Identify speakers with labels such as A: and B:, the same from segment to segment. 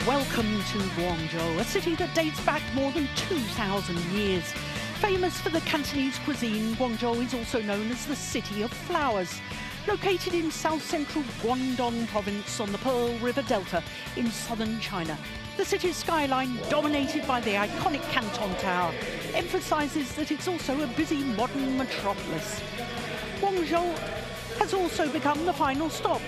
A: Welcome to Guangzhou, a city that dates back more than 2,000 years. Famous for the Cantonese cuisine, Guangzhou is also known as the City of Flowers. Located in south-central Guangdong province on the Pearl River Delta in southern China, the city's skyline, dominated by the iconic Canton Tower, emphasizes that it's also a busy modern metropolis. Guangzhou has also become the final stop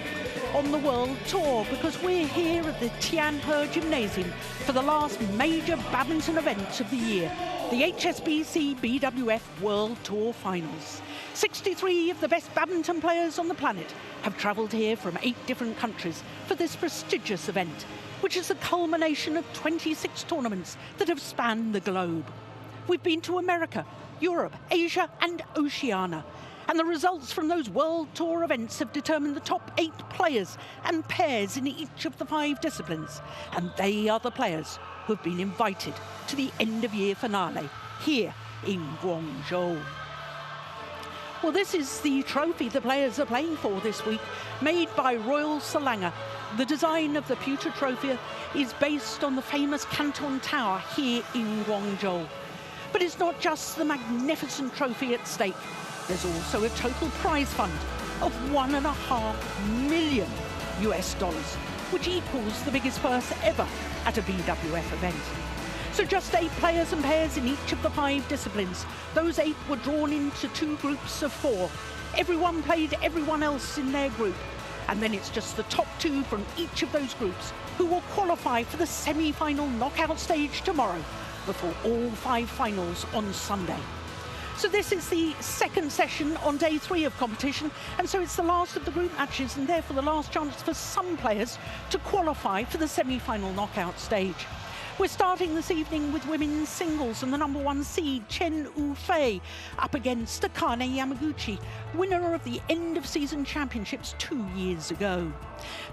A: on the World Tour because we're here at the Tianhe Gymnasium for the last major badminton event of the year, the HSBC BWF World Tour Finals. 63 of the best badminton players on the planet have travelled here from 8 different countries for this prestigious event, which is the culmination of 26 tournaments that have spanned the globe. We've been to America, Europe, Asia and Oceania. And the results from those World Tour events have determined the top 8 players and pairs in each of the 5 disciplines. And they are the players who have been invited to the end-of-year finale here in Guangzhou. Well, this is the trophy the players are playing for this week, made by Royal Selangor. The design of the pewter trophy is based on the famous Canton Tower here in Guangzhou. But it's not just the magnificent trophy at stake. There's also a total prize fund of $1.5 million, which equals the biggest purse ever at a BWF event. So just 8 players and pairs in each of the 5 disciplines. Those 8 were drawn into 2 groups of 4. Everyone played everyone else in their group. And then it's just the top 2 from each of those groups who will qualify for the semi-final knockout stage tomorrow before all 5 finals on Sunday. So this is the second session on day 3 of competition, and so it's the last of the group matches and therefore the last chance for some players to qualify for the semi-final knockout stage. We're starting this evening with women's singles and the #1 seed Chen Ufei up against Akane YAMAGUCHI, winner of the end-of-season championships 2 years ago.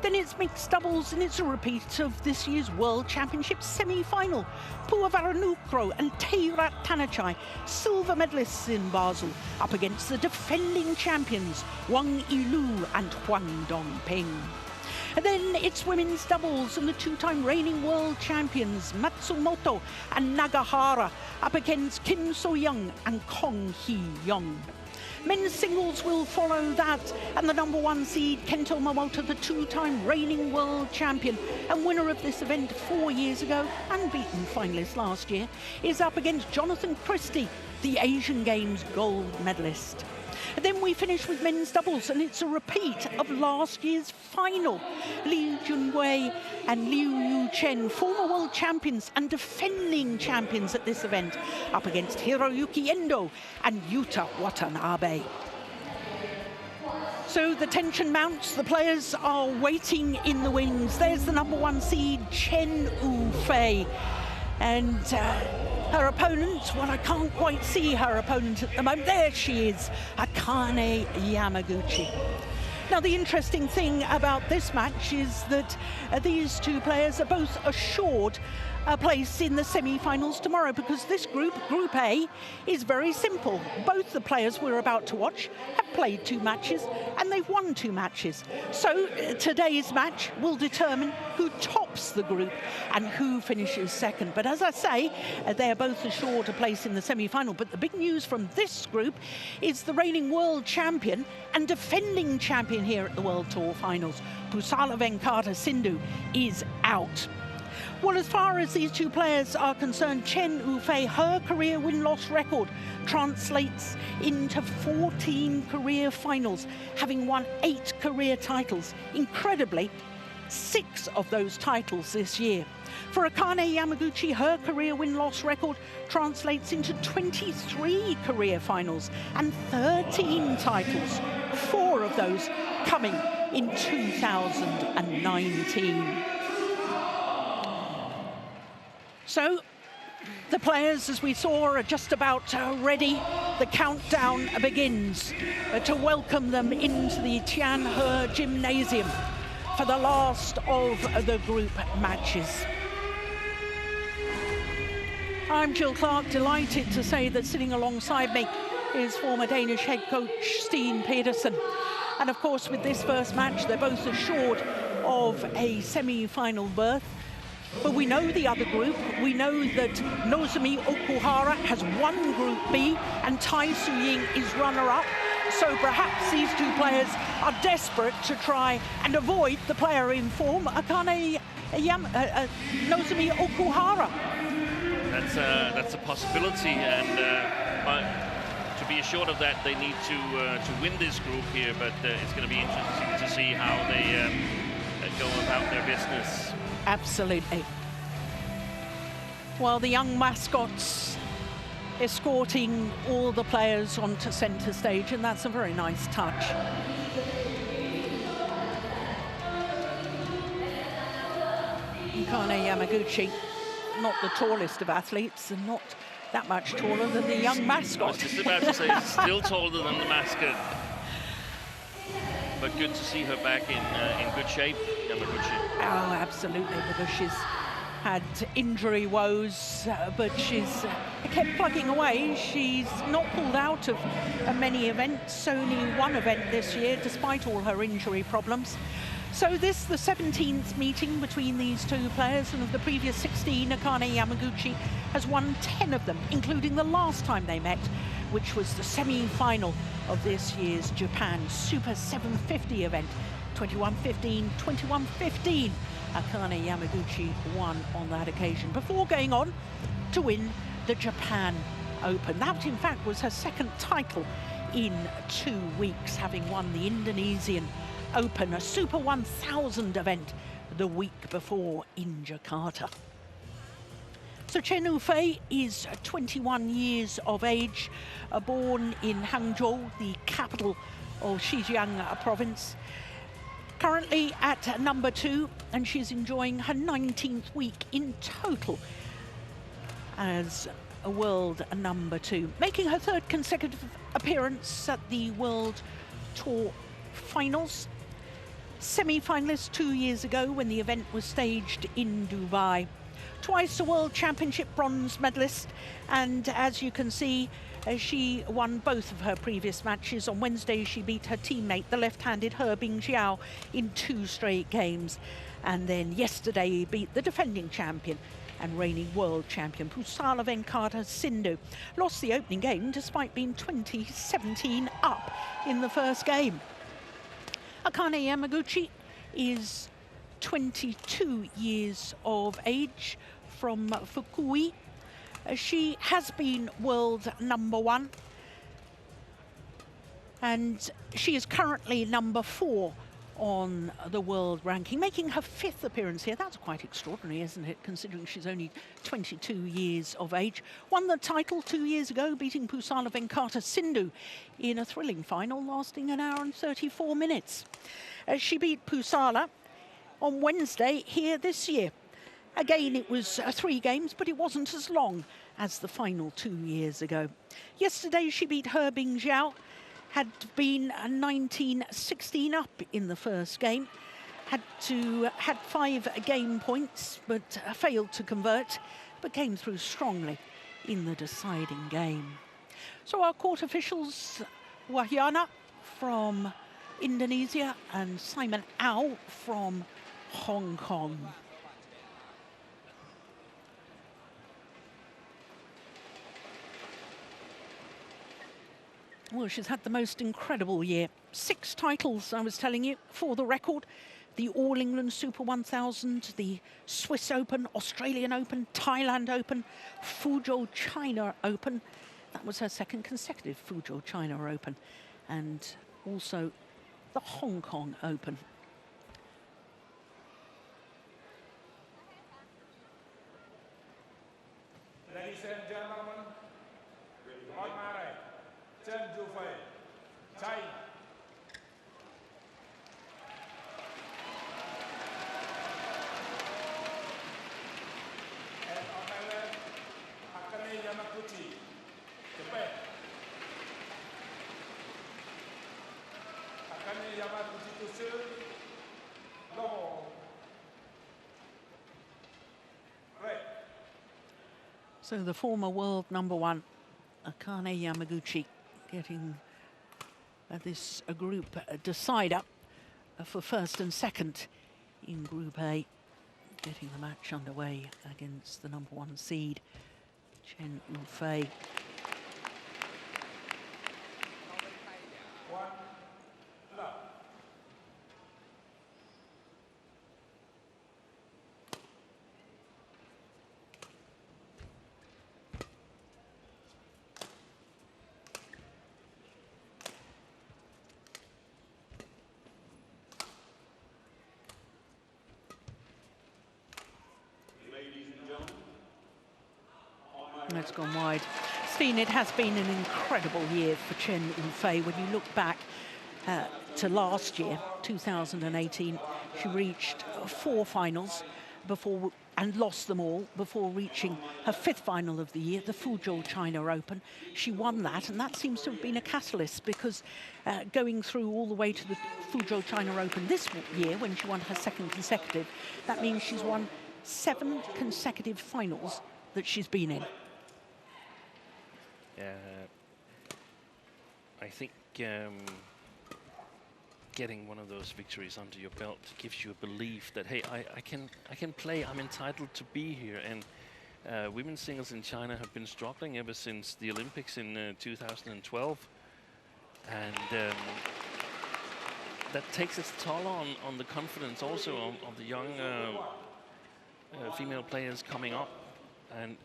A: Then it's mixed doubles and it's a repeat of this year's World Championships semi-final. Pua Varanukroh and Teirat Tanachai, silver medalists in Basel, up against the defending champions Wang Yilu and Huang Dongping. And then it's women's doubles and the 2-time reigning world champions Matsumoto and Nagahara up against Kim So-young and Kong Hee-young. Men's singles will follow that, and the #1 seed Kento Momota, the 2-time reigning world champion and winner of this event 4 years ago and beaten finalist last year, is up against Jonathan Christie, the Asian Games gold medalist. And then we finish with men's doubles, and it's a repeat of last year's final. Li Junwei and Liu Chen, former world champions and defending champions at this event, up against Hiroyuki Endo and Yuta Watanabe. So the tension mounts, the players are waiting in the wings. There's the #1 seed Chen Ufei, and her opponent, well, I can't quite see her opponent at the moment. There she is, Akane YAMAGUCHI. Now, the interesting thing about this match is that these 2 players are both assured a place in the semi-finals tomorrow, because this group, Group A, is very simple. Both the players we're about to watch have played 2 matches and they've won 2 matches. So today's match will determine who tops the group and who finishes second. But as I say, they're both assured a place in the semi-final. But the big news from this group is the reigning world champion and defending champion here at the World Tour Finals, Pusala Venkata Sindhu, is out. Well, as far as these 2 players are concerned, Chen Ufei, her career win-loss record translates into 14 career finals, having won 8 career titles. Incredibly, 6 of those titles this year. For Akane YAMAGUCHI, her career win-loss record translates into 23 career finals and 13 titles, 4 of those coming in 2019. So the players, as we saw, are just about ready. The countdown begins to welcome them into the Tianhe Gymnasium for the last of the group matches. I'm Jill Clark, delighted to say that sitting alongside me is former Danish head coach Steen Pedersen. And of course, with this first match, they're both assured of a semi-final berth. But we know the other group. We know that Nozomi Okuhara has won Group B and Tai Su-ying is runner-up. So perhaps these two players are desperate to try and avoid the player in form, Akane Nozomi Okuhara.
B: That's a possibility, and to be assured of that, they need to win this group here. But it's going to be interesting to see how they go about their business.
A: Absolutely. Well, the young mascots escorting all the players onto centre stage, and that's a very nice touch. Akane Yamaguchi, not the tallest of athletes and not that much taller than the young mascot.
B: I was just about to say, still taller than the mascot. But good to see her back in good shape, Yamaguchi.
A: Oh, absolutely, because she's had injury woes, but she's kept plugging away. She's not pulled out of many events, only one event this year, despite all her injury problems. So this, the 17th meeting between these two players, and of the previous 16, Akane Yamaguchi has won 10 of them, including the last time they met, which was the semi-final of this year's Japan Super 750 event. 21-15, 21-15. Akane Yamaguchi won on that occasion before going on to win the Japan Open. That, in fact, was her second title in 2 weeks, having won the Indonesian Open, a Super 1000 event, the week before in Jakarta. So Chen Yufei is 21 years of age, born in Hangzhou, the capital of Xinjiang province. Currently at number 2, and she's enjoying her 19th week in total as a world number 2, making her 3rd consecutive appearance at the World Tour finals. Semi-finalist 2 years ago when the event was staged in Dubai. Twice a World Championship bronze medalist, and as you can see, she won both of her previous matches. On Wednesday, she beat her teammate, the left-handed He Bingjiao, in 2 straight games. And then yesterday, beat the defending champion and reigning world champion, Pusala Venkata Sindhu. Lost the opening game despite being 20-17 up in the first game. Akane Yamaguchi is 22 years of age from Fukui. She has been world number 1, and she is currently number 4 on the world ranking, making her 5th appearance here. That's quite extraordinary, isn't it, considering she's only 22 years of age. Won the title 2 years ago, beating Pusala Venkata Sindhu in a thrilling final lasting 1 hour and 34 minutes. She beat Pusala on Wednesday here this year. Again, it was 3 games, but it wasn't as long as the final 2 years ago. Yesterday, she beat He Bingjiao, had been 19-16 up in the first game, had 5 game points, but failed to convert, but came through strongly in the deciding game. So our court officials, Wahyana from Indonesia and Simon Au from Hong Kong. Well, she's had the most incredible year. 6 titles, I was telling you, for the record. The All England Super 1000, the Swiss Open, Australian Open, Thailand Open, Fuzhou China Open. That was her 2nd consecutive Fuzhou China Open. And also the Hong Kong Open.
C: Ladies and gentlemen, Chen Yufei, China. And on my left, Akane Yamaguchi, Japan. Akane Yamaguchi to serve. Long. Red.
A: So the former world number 1, Akane Yamaguchi, getting this group decider for 1st and 2nd in Group A. getting the match underway against the #1 seed, Chen Yufei. It's gone wide. Steen, it has been an incredible year for Chen Yufei. When you look back to last year, 2018, she reached 4 finals before and lost them all before reaching her 5th final of the year, the Fuzhou China Open. She won that, and that seems to have been a catalyst because going through all the way to the Fuzhou China Open this year, when she won her 2nd consecutive, that means she's won 7 consecutive finals that she's been in.
B: I think getting one of those victories under your belt gives you a belief that, hey, I can play, I'm entitled to be here. And women's singles in China have been struggling ever since the Olympics in 2012. And that takes its toll on the confidence also of the young female players coming up. And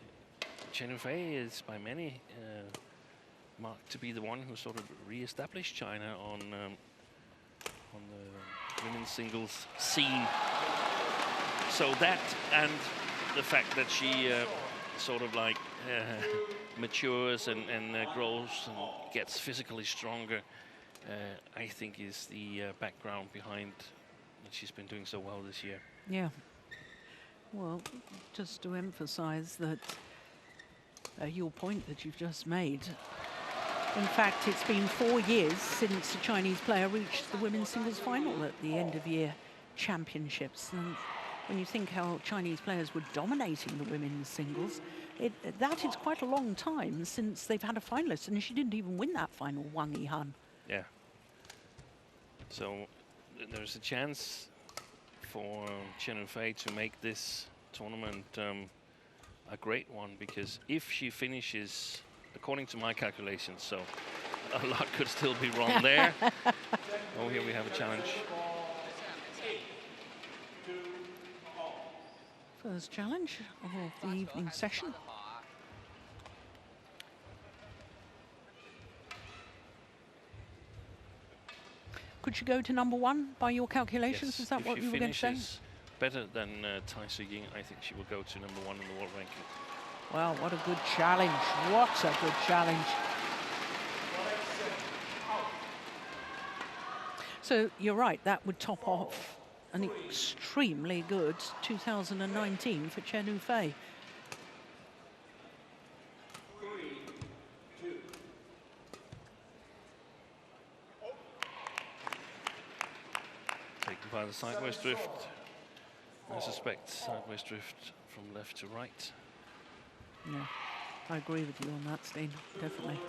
B: Chen Yufei is by many marked to be the one who sort of re-established China on the women's singles scene. So that, and the fact that she sort of like matures and grows and gets physically stronger, I think is the background behind that she's been doing so well this year.
A: Yeah. Well, just to emphasize that your point that you've just made. In fact, it's been 4 years since a Chinese player reached the women's singles final at the end-of-year championships. And when you think how Chinese players were dominating the women's singles, that is quite a long time since they've had a finalist. And she didn't even win that final, Wang Yihan.
B: Yeah. So there's a chance for Chen Yufei to make this tournament a great one, because if she finishes, according to my calculations, so a lot could still be wrong there. Oh, here we have a challenge.
A: First challenge of the evening session. Could she go to #1 by your calculations?
B: Yes,
A: is that what you were going to say?
B: Better than Tai Su-Ying, I think she will go to #1 in the world ranking.
A: Well, what a good challenge. What a good challenge. So you're right, that would top off an extremely good 2019 for Chen Yufei.
B: Taken by the sideways drift. I suspect sideways drift from left to right.
A: Yeah, I agree with you on that, Steen, definitely.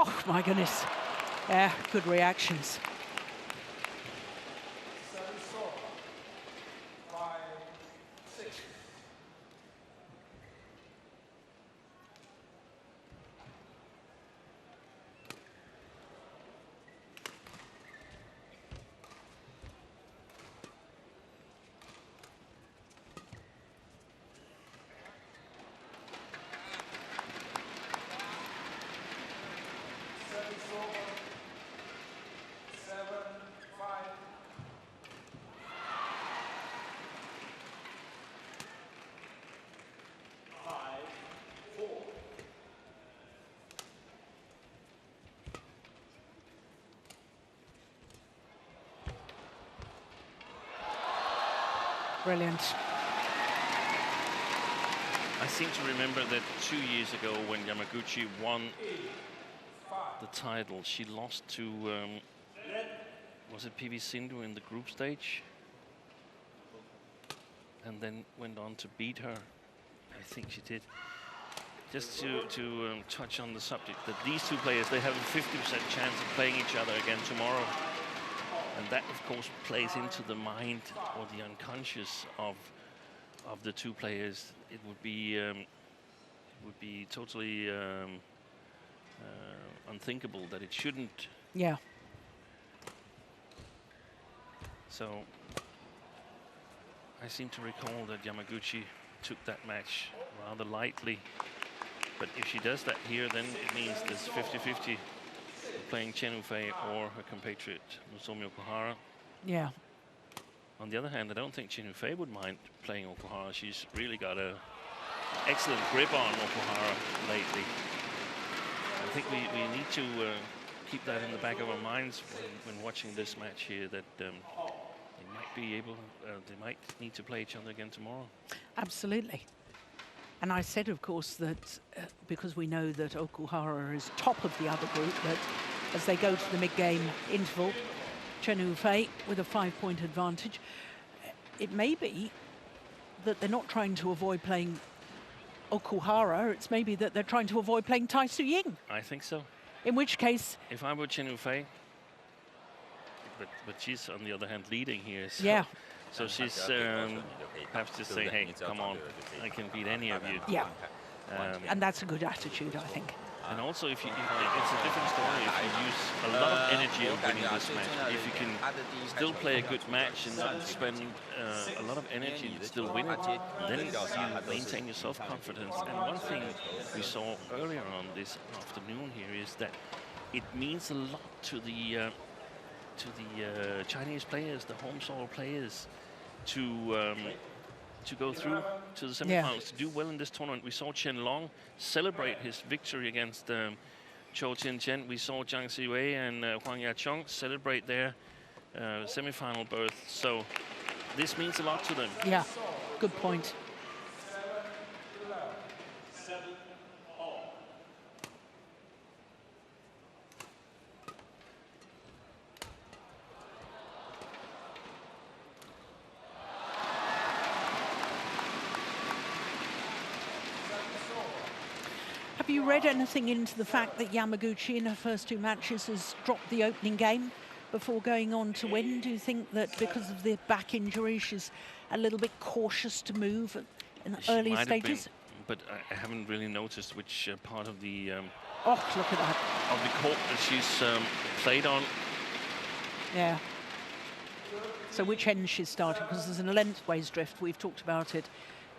A: Oh, my goodness. Yeah, good reactions. Brilliant.
B: I seem to remember that 2 years ago when Yamaguchi won the title, she lost to, was it PV Sindhu in the group stage? And then went on to beat her. I think she did. Just to touch on the subject that these two players, they have a 50% chance of playing each other again tomorrow. And that, of course, plays into the mind or the unconscious of the two players. It would be totally unthinkable that it shouldn't.
A: Yeah.
B: So I seem to recall that Yamaguchi took that match rather lightly. But if she does that here, then it means there's 50-50 playing Chen Yufei or her compatriot Nozomi Okuhara.
A: Yeah.
B: On the other hand, I don't think Chen Yufei would mind playing Okuhara. She's really got a excellent grip on Okuhara lately. I think we need to keep that in the back of our minds when watching this match here, that they might be able, they might need to play each other again tomorrow.
A: Absolutely. And I said, of course, that because we know that Okuhara is top of the other group, that as they go to the mid-game interval, Chen Yufei with a 5-point advantage, it may be that they're not trying to avoid playing Okuhara, it's maybe that they're trying to avoid playing Tai Tzu Ying.
B: I think so.
A: In which case...
B: If I were Chen Yufei, but she's on the other hand leading here. So,
A: yeah.
B: So she's perhaps just say, hey, come on, I can beat any of you.
A: Yeah. And that's a good attitude, I think.
B: And also, if you, it's a different story if you use a lot of energy on winning this match. If you can still play a good match and not spend a lot of energy and still win it, then you maintain your self-confidence. And one thing we saw earlier on this afternoon here is that it means a lot to the Chinese players, the home soil players, to go through to the semifinals, to do well in this tournament. We saw Chen Long celebrate his victory against Chou Chen. We saw Zhang Siwei and Huang Yachong celebrate their semifinal berth. So this means a lot to them.
A: Yeah, good point. Have you read anything into the fact that Yamaguchi in her first 2 matches has dropped the opening game before going on to win? Do you think that because of the back injury, she's a little bit cautious to move in the early stages?
B: But I haven't really noticed which part of the
A: oh, look at that,
B: of the court that she's played on.
A: Yeah. So which end she's starting? Because there's a lengthways drift. We've talked about it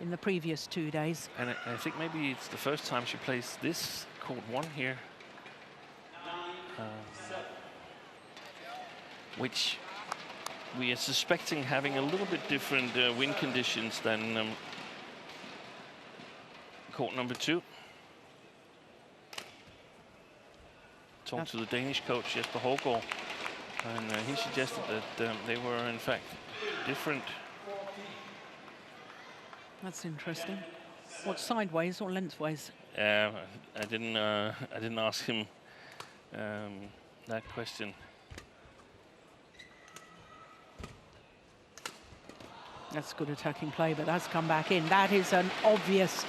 A: in the previous 2 days.
B: And I think maybe it's the first time she plays this court 1 here. Which we are suspecting having a little bit different wind conditions than court number 2. Talked to the Danish coach Jesper Hågaard, and he suggested that they were in fact different.
A: That's interesting. What, sideways or lengthways?
B: I didn't ask him that question.
A: That's good attacking play, but that's come back in. That is an obvious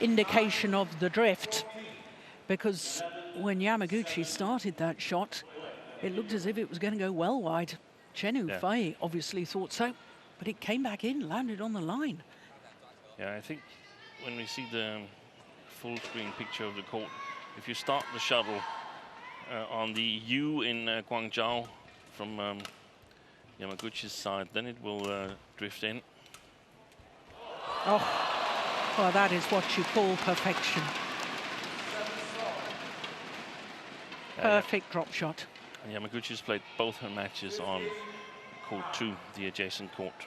A: indication of the drift, because when Yamaguchi started that shot, it looked as if it was going to go well wide. Chen Yufei obviously thought so, but it came back in, landed on the line.
B: Yeah, I think when we see the full screen picture of the court, if you start the shuttle on the U in Guangzhou from Yamaguchi's side, then it will drift in.
A: Oh, well, that is what you call perfection. Perfect drop shot.
B: And Yamaguchi's played both her matches on court 2, the adjacent court.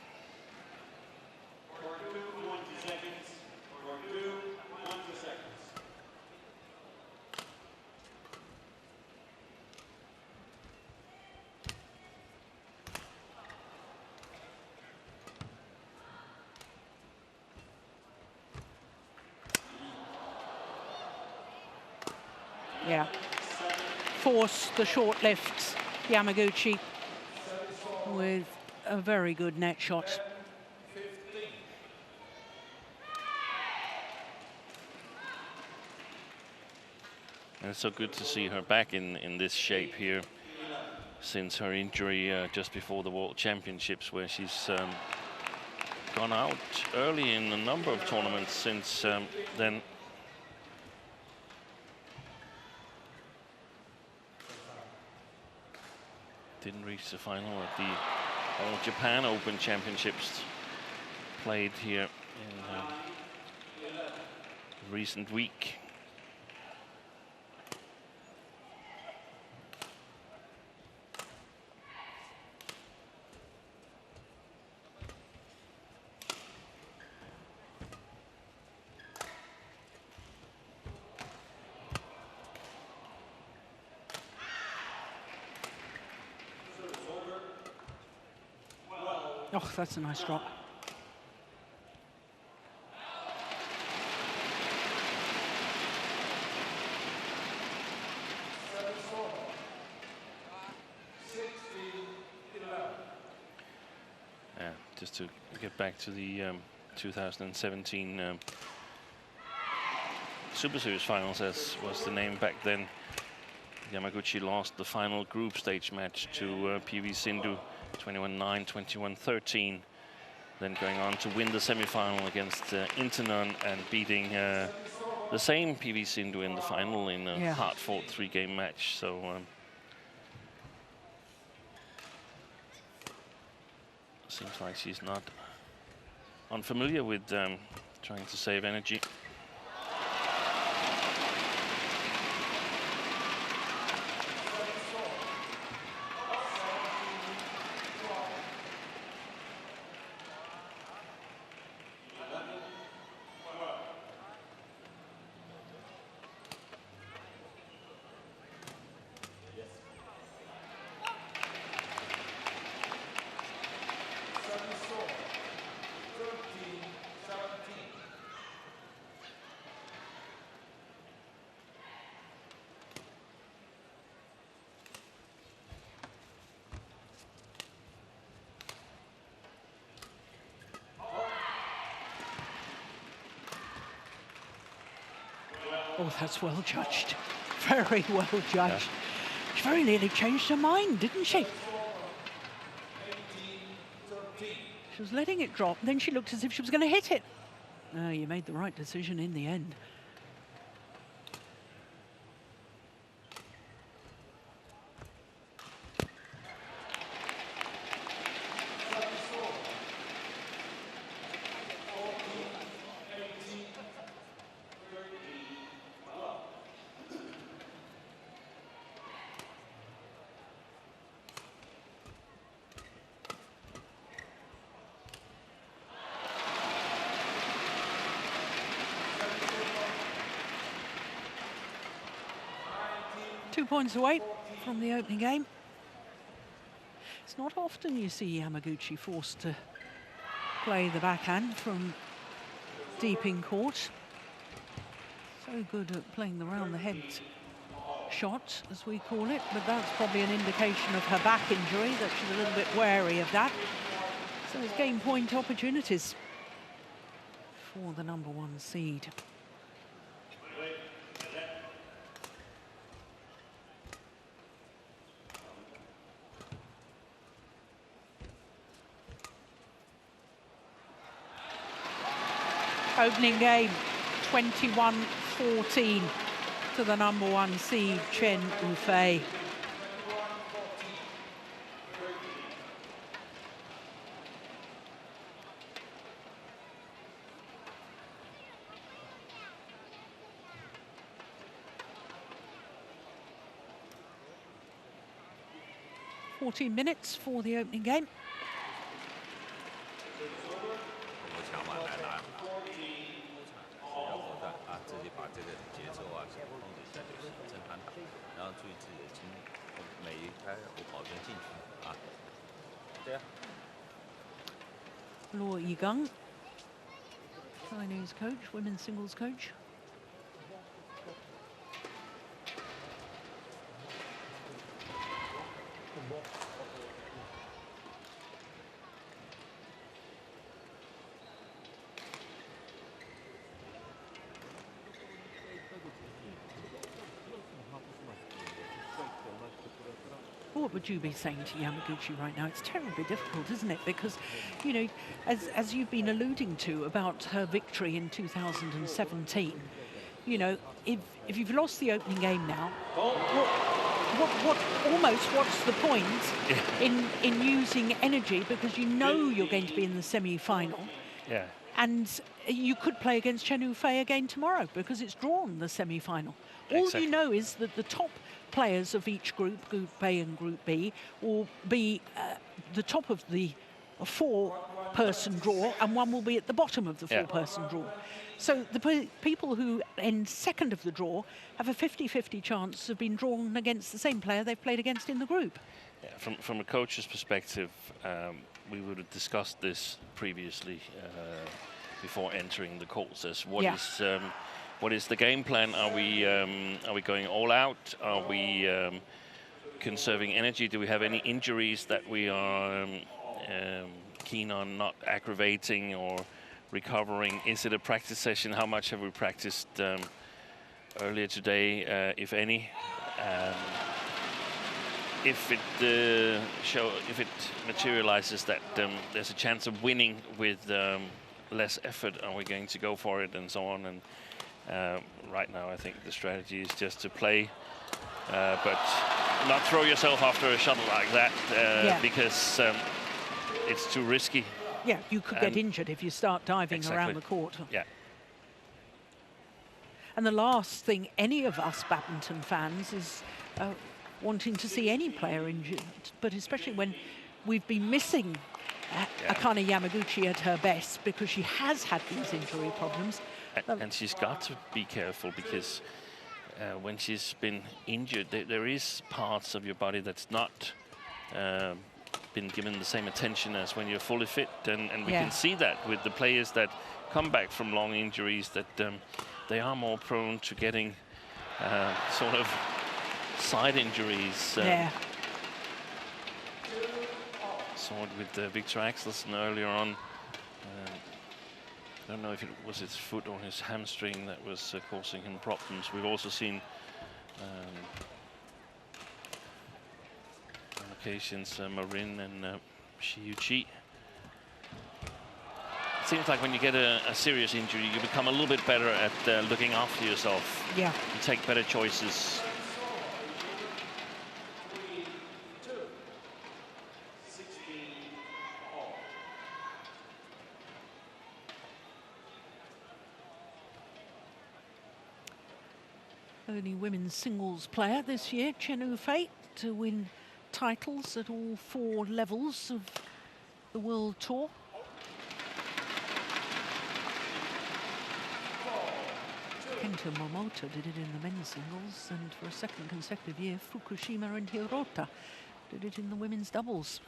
A: Yeah. Force the short lifts, Yamaguchi, with a very good net shot.
B: And it's so good to see her back in this shape here since her injury just before the World Championships, where she's gone out early in a number of tournaments since then. Didn't reach the final at the All Japan Open Championships played here in recent week.
A: Oh, that's a nice drop.
B: Yeah, just to get back to the 2017 Super Series finals, as was the name back then. Yamaguchi lost the final group stage match to PV Sindhu 21-9, 21-13. Then going on to win the semi-final against Internon and beating the same PV Sindhu in the final in a hard-fought 3-game match. So seems like she's not unfamiliar with trying to save energy.
A: Oh, that's well judged. Very well judged. She very nearly changed her mind, didn't she? She was letting it drop, then she looked as if she was going to hit it. Oh, you made the right decision in the end. Points away from the opening game. It's not often you see Yamaguchi forced to play the backhand from deep in court. So good at playing the round the head shot, as we call it, but that's probably an indication of her back injury, that she's a little bit wary of that. So it's game point opportunities for the #1 seed. Opening game, 21-14 to the #1 seed, Chen Yufei. $14 minutes for the opening game. Luo Yigang, Chinese coach, women's singles coach. what would you be saying to Yamaguchi right now? It's terribly difficult, isn't it? Because, you know, as you've been alluding to about her victory in 2017, you know, if you've lost the opening game now, what's the point in using energy, because you know you're going to be in the semi-final?
B: Yeah.
A: And you could play against Chen Yufei again tomorrow because it's drawn the semi-final. All you know is that the top players of each group, Group A and Group B, will be the top of the four-person draw, and one will be at the bottom of the four-person draw. So the people who end second of the draw have a 50-50 chance of being drawn against the same player they've played against in the group. Yeah,
B: from a coach's perspective, we would have discussed this previously before entering the courts. As what is the game plan? Are we going all out? Are we conserving energy? Do we have any injuries that we are keen on not aggravating or recovering? Is it a practice session? How much have we practiced earlier today, if any? If it materializes that there's a chance of winning with less effort, are we going to go for it, and so on? And right now, I think the strategy is just to play, but not throw yourself after a shuttle like that, because it's too risky.
A: Yeah, you could get injured if you start diving around the court.
B: Yeah.
A: And the last thing any of us badminton fans is wanting to see any player injured, but especially when we've been missing Akane Yamaguchi at her best, because she has had these injury problems.
B: And she's got to be careful, because when she's been injured, there is parts of your body that's not been given the same attention as when you're fully fit, and we can see that with the players that come back from long injuries, that they are more prone to getting sort of side injuries. Saw it with Victor Axelsen earlier on. I don't know if it was his foot or his hamstring that was causing him problems. We've also seen on occasions Marin and Shiuchi. It seems like when you get a serious injury, you become a little bit better at looking after yourself.
A: Yeah.
B: You take better choices.
A: Only women's singles player this year, Chen Yufei, to win titles at all 4 levels of the World Tour. Kento Momota did it in the men's singles, and for a second consecutive year, Fukushima and Hirota did it in the women's doubles.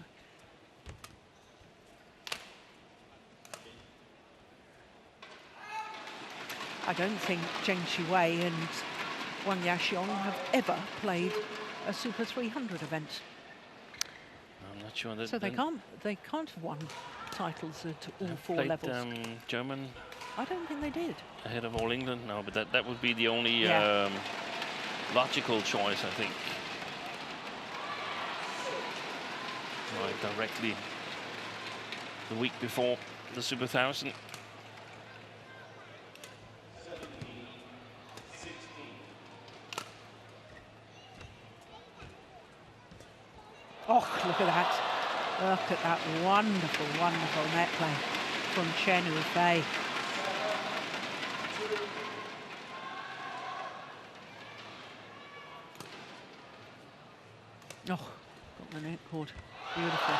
A: I don't think Zheng Qiwei and Wang Yaxiong have ever played a Super 300 event.
B: I'm not sure that.
A: So they can't have won titles at all 4 levels.
B: German.
A: I don't think they did.
B: Ahead of All England, no, but that would be the only logical choice, I think. Right, directly the week before the Super 1000.
A: Oh, look at that. Look at that wonderful, wonderful net play from Chen Yufei. Oh, got the net cord. Beautiful.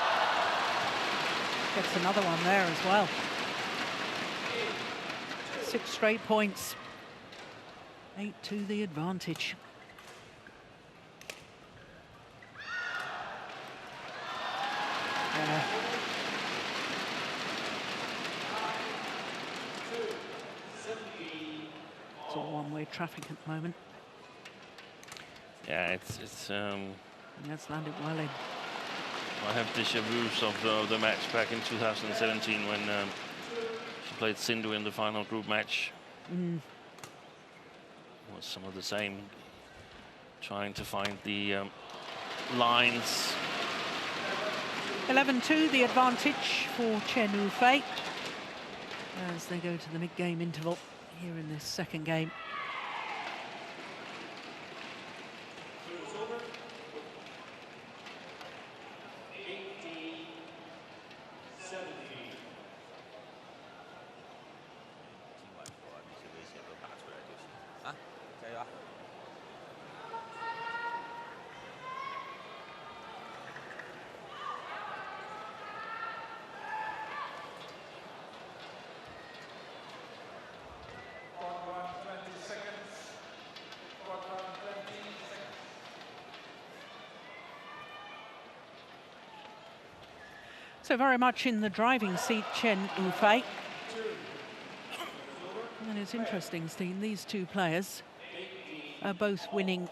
A: Gets another one there as well. 6 straight points. 8 to the advantage. It's all one-way traffic at the moment.
B: Yeah, it's
A: That's landed well in.
B: I have déjà vus of the match back in 2017 when she played Sindhu in the final group match. It was some of the same, trying to find the lines.
A: 11-2, the advantage for Chen Yufei as they go to the mid-game interval here in this second game. So very much in the driving seat, Chen Yufei. And it's interesting, Steen, these two players are both winning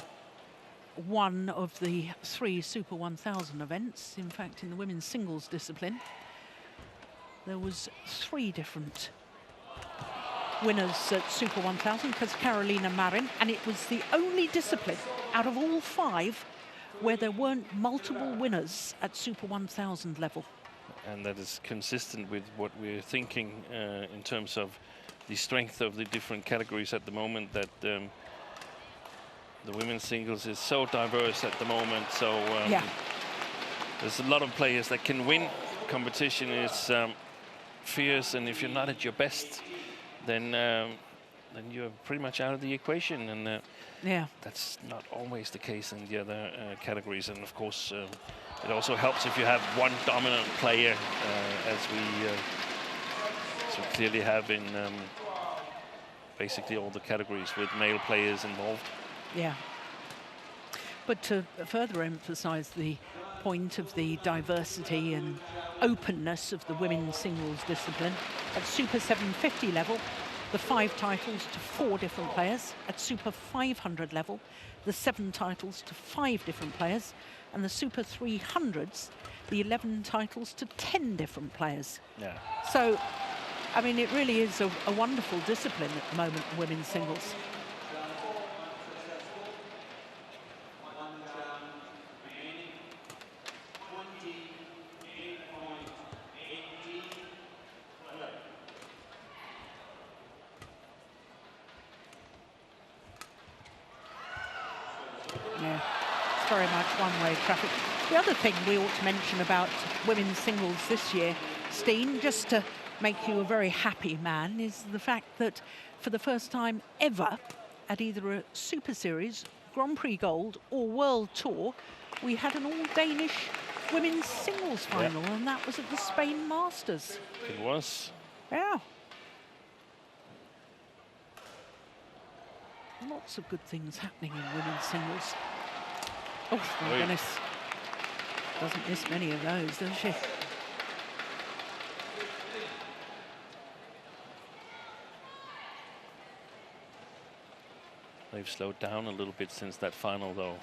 A: one of the 3 Super 1000 events. In fact, in the women's singles discipline, there was 3 different winners at Super 1000 because Carolina Marin, and it was the only discipline out of all 5 where there weren't multiple winners at Super 1000 level.
B: And that is consistent with what we're thinking in terms of the strength of the different categories at the moment, that the women's singles is so diverse at the moment. So
A: yeah,
B: there's a lot of players that can win. Competition is fierce, and if you're not at your best, then you're pretty much out of the equation. And
A: yeah,
B: that's not always the case in the other categories. And of course, it also helps if you have one dominant player, as we so clearly have in basically all the categories with male players involved.
A: yeah. But to further emphasize the point of the diversity and openness of the women's singles discipline, at Super 750 level, the 5 titles to 4 different players. At Super 500 level, the 7 titles to 5 different players. And the Super 300s, the 11 titles to 10 different players.
B: Yeah.
A: So, I mean, it really is a wonderful discipline at the moment, women's singles. Yeah, it's very much one-way traffic. The other thing we ought to mention about women's singles this year, Steen, just to make you a very happy man, is the fact that for the first time ever at either a Super Series, Grand Prix Gold or World Tour, we had an all-Danish women's singles final, and that was at the Spain Masters.
B: It was.
A: Yeah. Lots of good things happening in women's singles. Oh, my goodness. Doesn't miss many of those, does she?
B: They've slowed down a little bit since that final, though,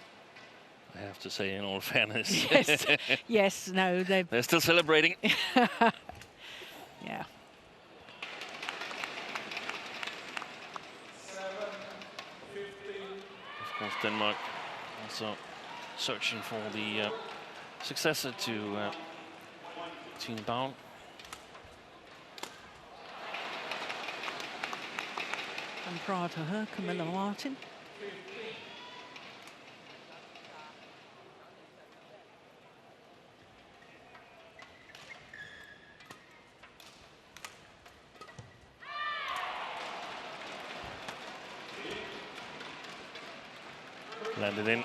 B: I have to say, in all fairness.
A: Yes, yes, no,
B: they're still celebrating.
A: Yeah.
B: Of course, Denmark also searching for the successor to Tine Baun.
A: And prior to her, Camilla Martin.
B: Landed in.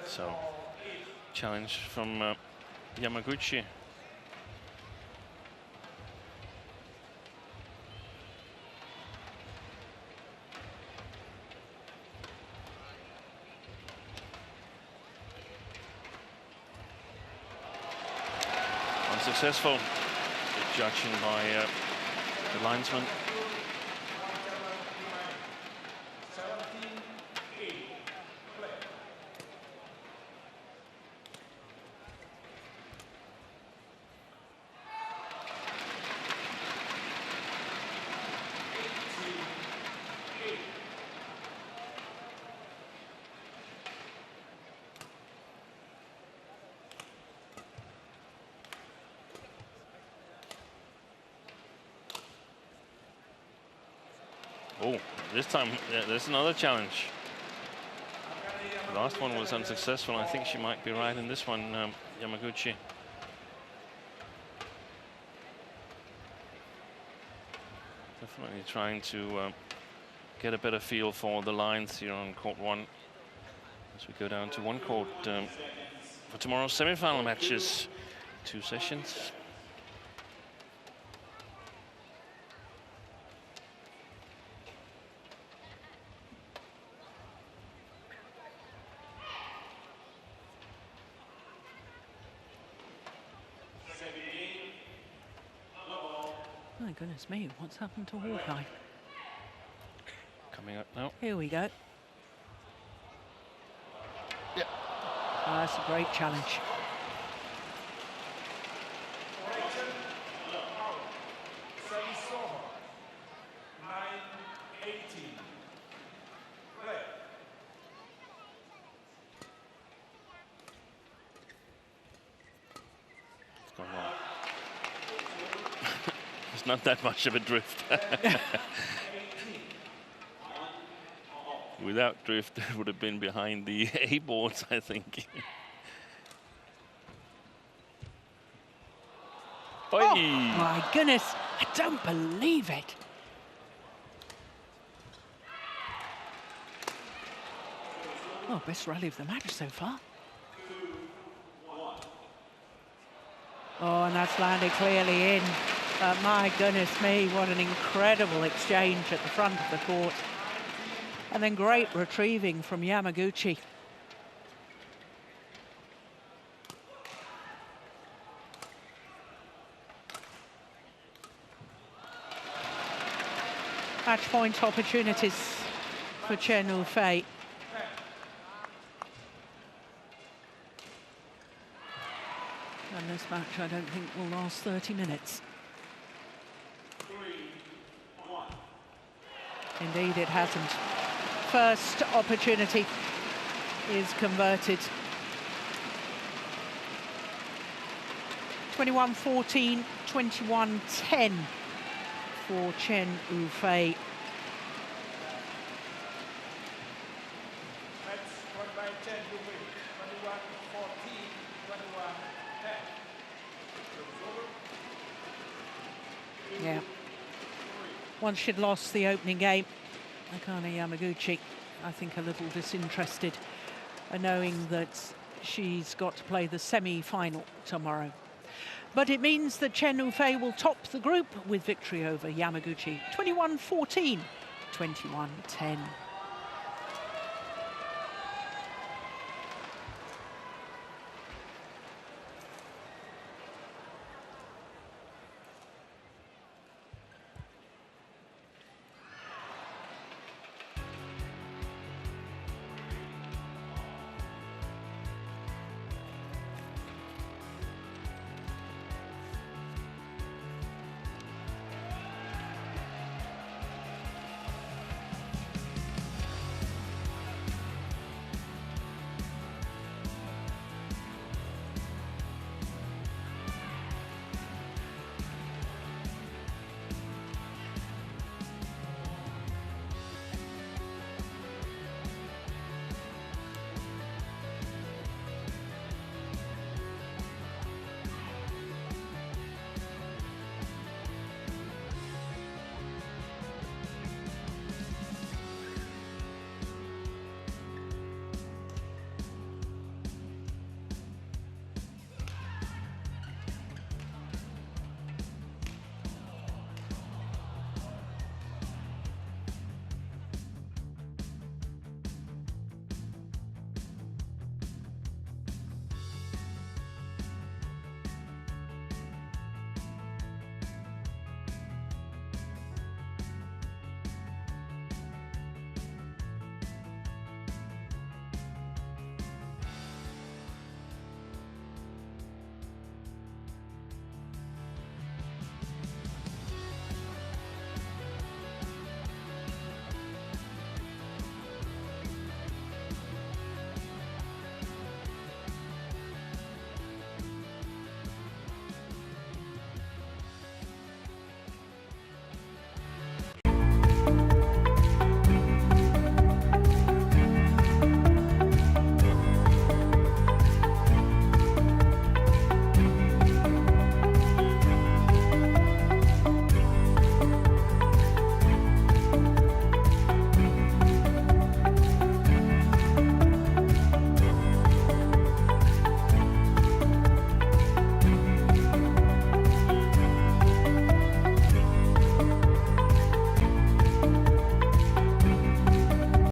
B: So, challenge from Yamaguchi. Unsuccessful. Good judging by the linesman. Oh, this time there's another challenge. The last one was unsuccessful. I think she might be right in this one, Yamaguchi. Definitely trying to get a better feel for the lines here on court 1 as we go down to 1 court for tomorrow's semi-final matches. 2 sessions.
A: My goodness me, what's happened to Hawkeye?
B: Coming up now.
A: Here we go.
B: Yep.
A: Oh, that's a great challenge.
B: It's gone well. It's not that much of a drift. Without drift, it would have been behind the A boards, I think.
A: Oh, my goodness, I don't believe it. Oh, best rally of the match so far. Oh, and that's landed clearly in. But my goodness me, what an incredible exchange at the front of the court. And then great retrieving from Yamaguchi. Match point opportunities for Chen Yufei. And this match, I don't think, will last 30 minutes. Indeed, it hasn't. First opportunity is converted. 21-14, 21-10 for Chen Yufei. Yeah. Once she'd lost the opening game, Akane Yamaguchi, I think, a little disinterested, knowing that she's got to play the semi-final tomorrow. But it means that Chen Yufei will top the group with victory over Yamaguchi, 21-14, 21-10.